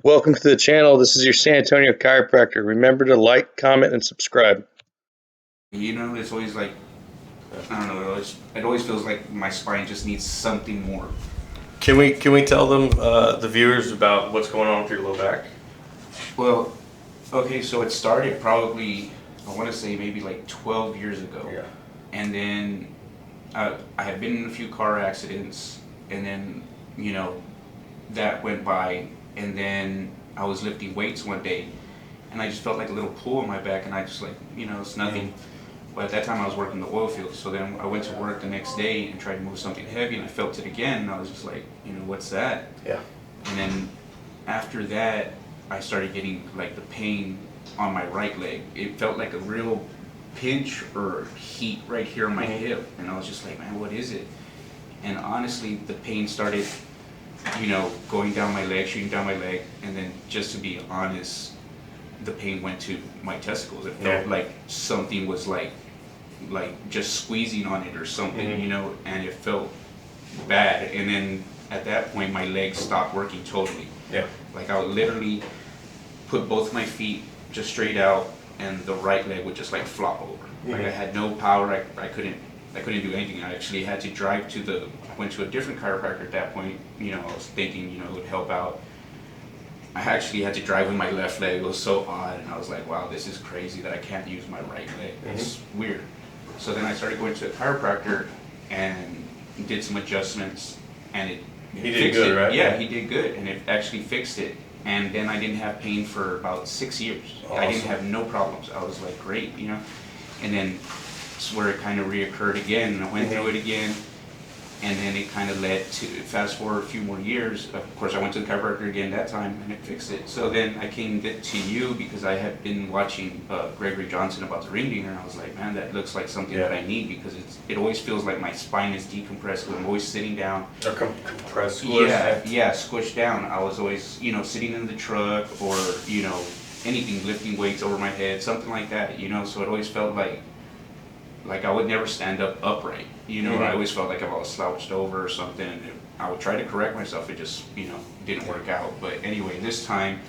Welcome to the channel. This is your San Antonio chiropractor. Remember to like, comment, and subscribe. It's always like, I don't know, it always feels like my spine just needs something more. Can we tell them, the viewers, about what's going on with your low back? Well, okay, so it started probably, I want to say maybe like 12 years ago. Yeah. And then I had been in a few car accidents, and then, that went by, and then I was lifting weights one day, and I just felt like a little pull in my back, and I just like, it's nothing. But at that time I was working the oil field, so then I went to work the next day and tried to move something heavy, and I felt it again, and I was just like, what's that? Yeah. And then after that, I started getting like the pain on my right leg. It felt like a real pinch or heat right here on my hip, and I was just like, man, what is it? And honestly, the pain started, going down my leg, shooting down my leg, and then just to be honest, the pain went to my testicles. It felt like something was like just squeezing on it or something, and it felt bad. And then at that point, my legs stopped working totally. Yeah. Like I would literally put both my feet just straight out, and the right leg would just like flop over. Like I had no power. I couldn't do anything. I actually had to drive I went to a different chiropractor at that point. I was thinking, it would help out. I actually had to drive with my left leg. It was so odd, and I was like, wow, this is crazy that I can't use my right leg. It's weird. So then I started going to a chiropractor and did some adjustments, and it He did fixed good, it. right? Yeah, he did good, and it actually fixed it. And then I didn't have pain for about 6 years. I didn't Awesome. have no problems. I was like, great, And then it's where it kind of reoccurred again, and I went through it again. And then it kind of led to, fast forward a few more years, of course I went to the chiropractor again that time, and it fixed it. So then I came to you because I had been watching Gregory Johnson about the ring dinger, and I was like, man, that looks like something that I need, because it always feels like my spine is decompressed when I'm always sitting down. Or compressed, squished. Yeah, squished down. I was always, sitting in the truck, or, anything, lifting weights over my head, something like that, so it always felt like I would never stand up upright. I always felt like if I was slouched over or something, I would try to correct myself. It just, didn't work out. But anyway, this time,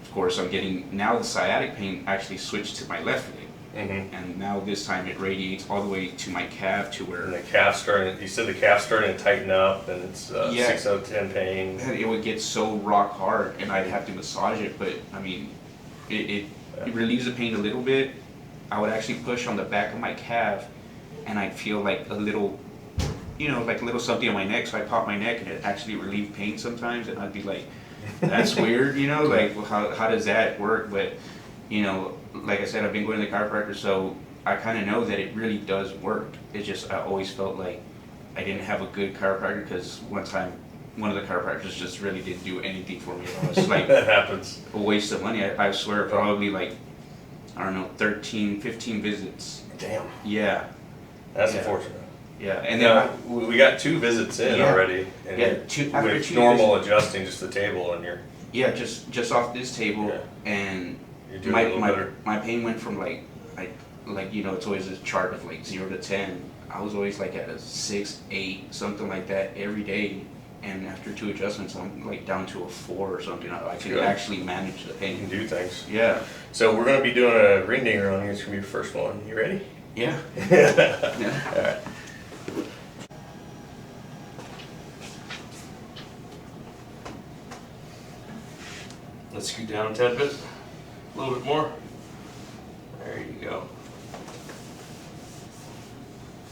of course, I'm getting, now the sciatic pain actually switched to my left leg. And now this time it radiates all the way to my calf, to where... And the calf's starting, you said the calf's starting to tighten up, and it's 6 out of 10 pain. It would get so rock hard, and I'd have to massage it, but I mean, it relieves the pain a little bit. I would actually push on the back of my calf, and I'd feel like a little, like a little something on my neck. So I pop my neck, and it actually relieved pain sometimes, and I'd be like, that's weird, like, well, how does that work? But, like I said, I've been going to the chiropractor, so I kind of know that it really does work. It's just, I always felt like I didn't have a good chiropractor, because one time, one of the chiropractors just really didn't do anything for me at all. It's like That happens. a waste of money. I swear, probably like, I don't know, 13, 15 visits. Damn. Yeah. That's Yeah. unfortunate. Yeah. And then we got 2 visits in already. And after with 2 normal adjusting just the table, and you're... Yeah, just off this table, Yeah. and You're doing a little better. my pain went from like it's always a chart of like 0 to 10. I was always like at a 6, 8, something like that every day. And after 2 adjustments, I'm like down to a 4 or something. I can actually manage the You pain. can do things. Yeah. So we're going to be doing a ring dinger on you. It's going to be your first one. You ready? Yeah. Yeah. All right. Let's scoot down a tad bit. A little bit more. There you go.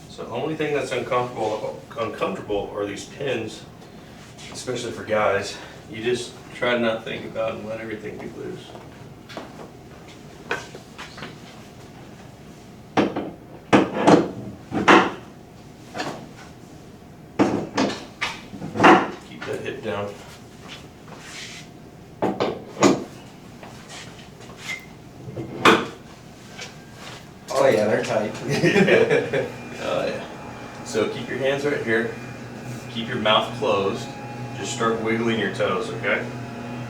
So the only thing that's uncomfortable are these pins, especially for guys. You just try to not think about it and let everything be loose. Keep that hip down. Oh yeah, they're tight. Oh yeah. So keep your hands right here. Keep your mouth closed. Just start wiggling your toes, okay?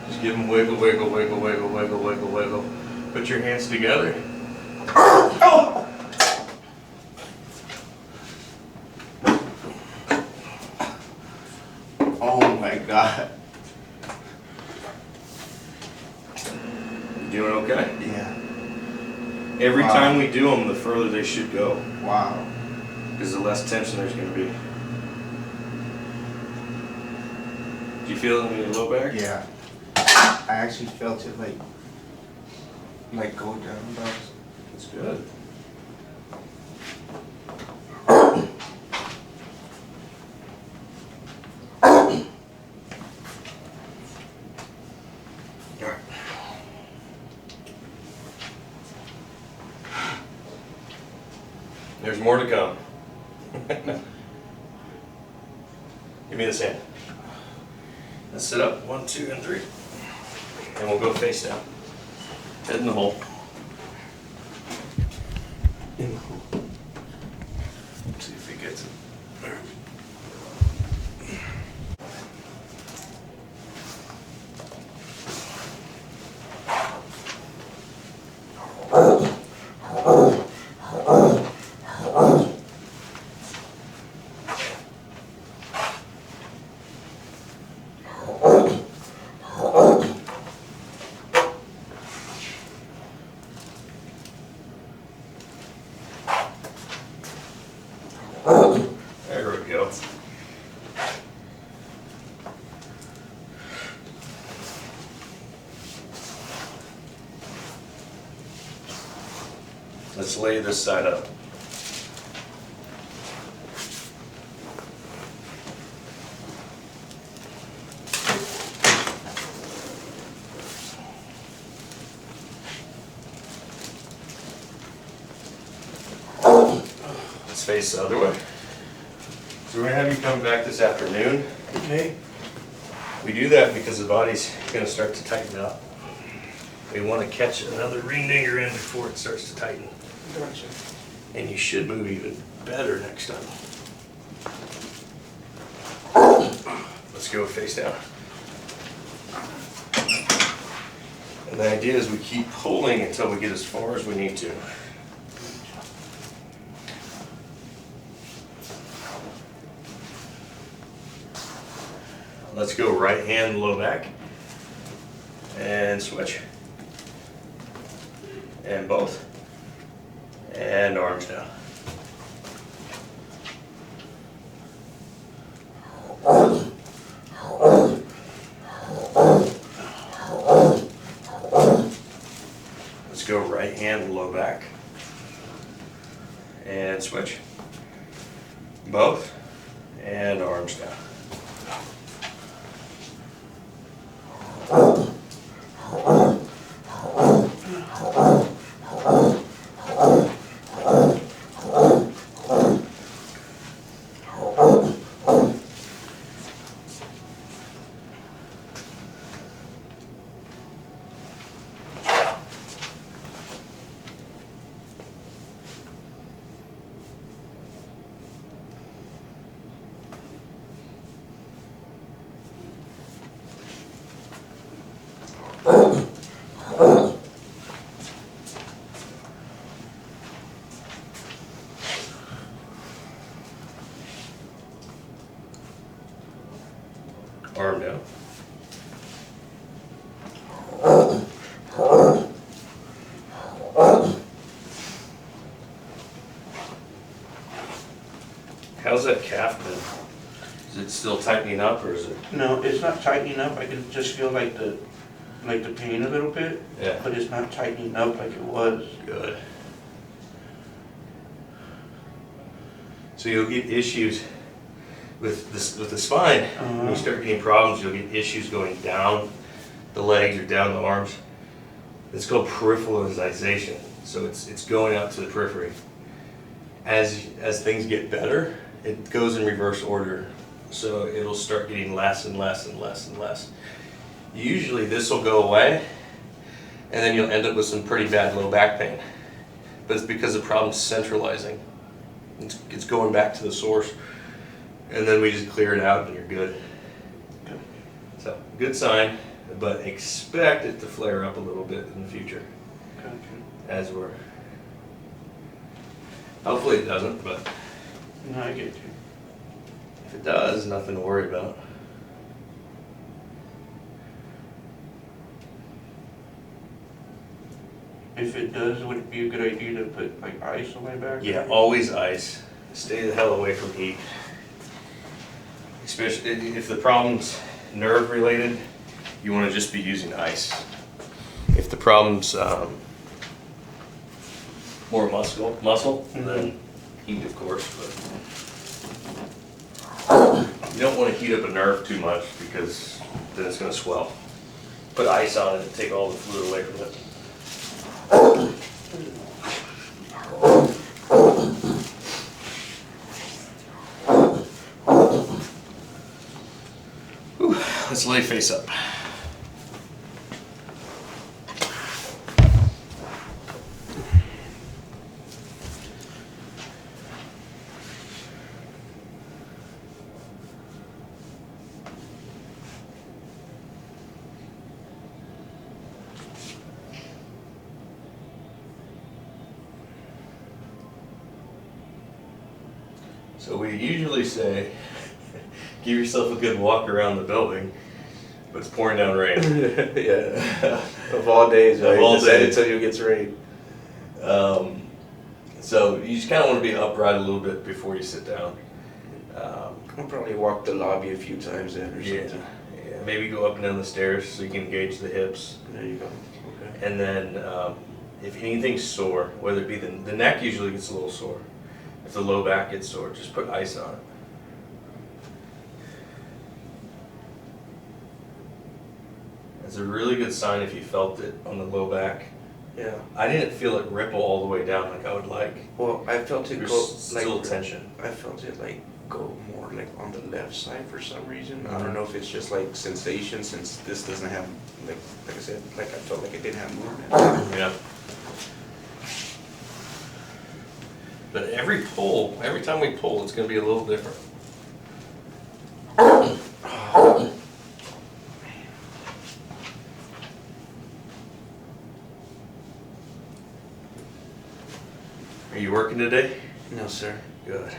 Just give them wiggle, wiggle, wiggle, wiggle, wiggle, wiggle, wiggle. Put your hands together. Oh! Oh my god. doing okay? Yeah. Every Wow. time we do them, the further they should go, Wow. because the less tension there's going to be. Do you feel it in your low back? Yeah. I actually felt it like go down, but That's good. All right. There's more to come. Give me this hand. Let's sit up. 1, 2, and 3. And we'll go face down. Head in the hole. In the hole. See if he gets it. There we go. Let's lay this side up. Let's face the other way. So we're gonna have you come back this afternoon. okay. We do that because the body's gonna start to tighten up. We want to catch another ring dinger in before it starts to tighten. Gotcha. And you should move even better next time. Let's go face down. And the idea is we keep pulling until we get as far as we need to. Let's go right hand low back and switch. And both. And arms down. Let's go right hand low back and switch. Both. And arms down. Arm down. How's that calf been? Is it still tightening up or is it? No, it's not tightening up. I can just feel like the pain a little bit, Yeah. but it's not tightening up like it was. Good. So you'll get issues with the spine. When you start getting problems, you'll get issues going down the legs or down the arms. It's called peripheralization. So it's going out to the periphery. As things get better, it goes in reverse order. So it'll start getting less and less and less and less. Usually this will go away, and then you'll end up with some pretty bad low back pain. But it's because the problem's centralizing. It's going back to the source. And then we just clear it out and you're good. Good. So, good sign, but expect it to flare up a little bit in the future Gotcha. as we're... Hopefully it doesn't, but No, I get you. if it does, nothing to worry about. If it does, would it be a good idea to put like ice on my back? Yeah, always ice. Stay the hell away from heat. Especially if the problem's nerve related, you want to just be using ice. If the problem's more muscle, then heat, of course. But you don't want to heat up a nerve too much because then it's going to swell. Put ice on it and take all the fluid away from it. Whew, let's lay face up. So we usually say, give yourself a good walk around the building, but it's pouring down rain. Yeah. Of all days, right? Of all Decide days. until you gets rain. So you just kind of want to be upright a little bit before you sit down. I'll probably walk the lobby a few times then or Yeah, something. yeah. Maybe go up and down the stairs so you can engage the hips. There you go. Okay. And then if anything's sore, whether it be the neck usually gets a little sore. If the low back gets sore, just put ice on it. It's a really good sign if you felt it on the low back. Yeah. I didn't feel it ripple all the way down like I would like. Well, I felt it There's go still like tension. I felt it like go more like on the left side for some reason. I Mhm. don't know if it's just like sensation since this doesn't have like I said, like I felt like it didn't have movement. Yeah. But every time we pull, it's going to be a little different. Are you working today? No, sir. Good.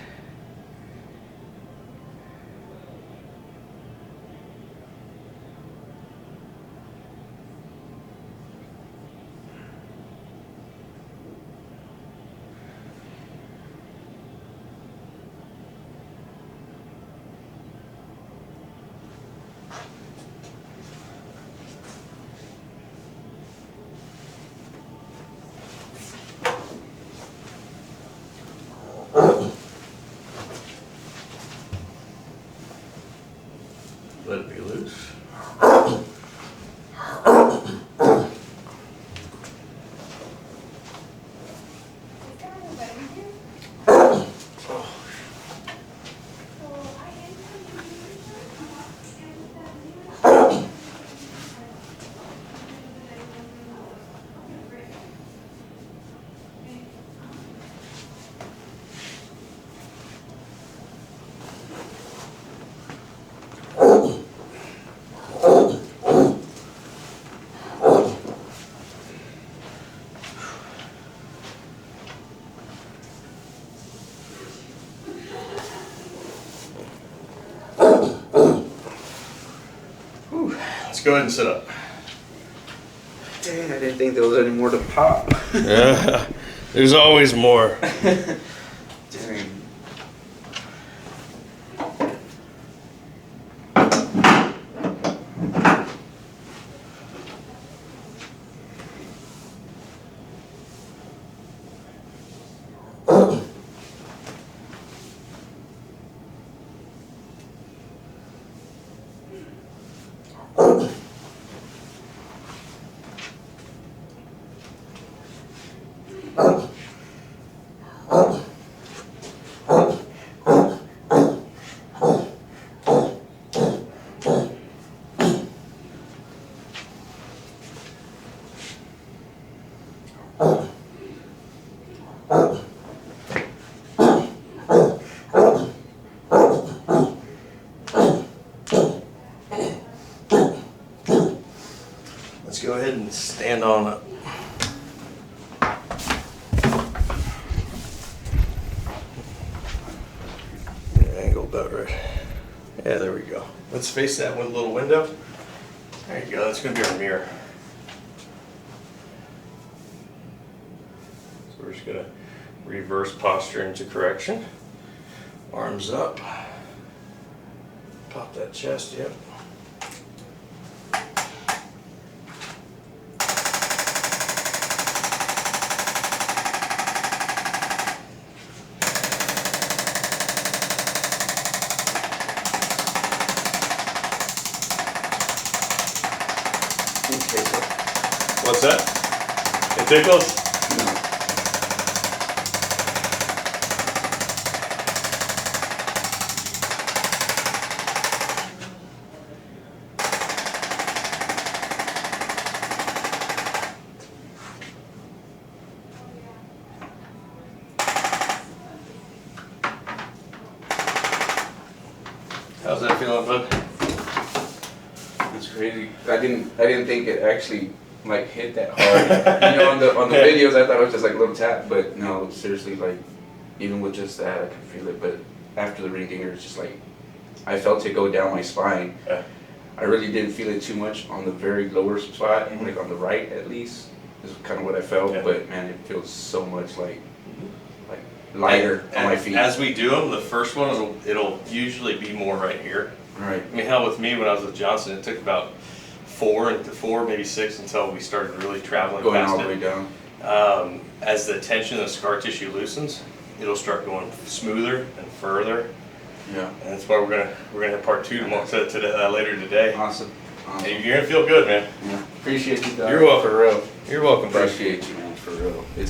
Let it be loose. Whew. Let's go ahead and sit up. Dang, I didn't think there was any more to pop. There's always more. Dang. Let's go ahead and stand on up. Angle about right. Yeah, there we go. Let's face that one little window. There you go. That's going to be our mirror. we're just gonna reverse posture into correction. Arms up. Pop that chest, yep. Okay, so, What's that? It tickles? How's that feeling, bud? it's crazy. I didn't think it actually like hit that hard. You know, on the videos I thought it was just like a little tap, but no, seriously, like even with just that I could feel it. But after the ring dinger, it's just like I felt it go down my spine. Yeah. I really didn't feel it too much on the very lower spot, like on the right at least. Is kind of what I felt. Yeah. But man, it feels so much like lighter on my feet. As we do them, the first one, it'll usually be more right here. Right. I mean, hell, with me when I was with Johnson, it took about four, maybe six, until we started really traveling Going past all the way it. down. As the tension of the scar tissue loosens, it'll start going smoother and further, Yeah. and that's why we're gonna have part two tomorrow, later today. Awesome. And you're gonna feel good, man. Yeah. Appreciate you, Doc. You're welcome. For real. You're welcome, bud. Appreciate you, man. For real. It's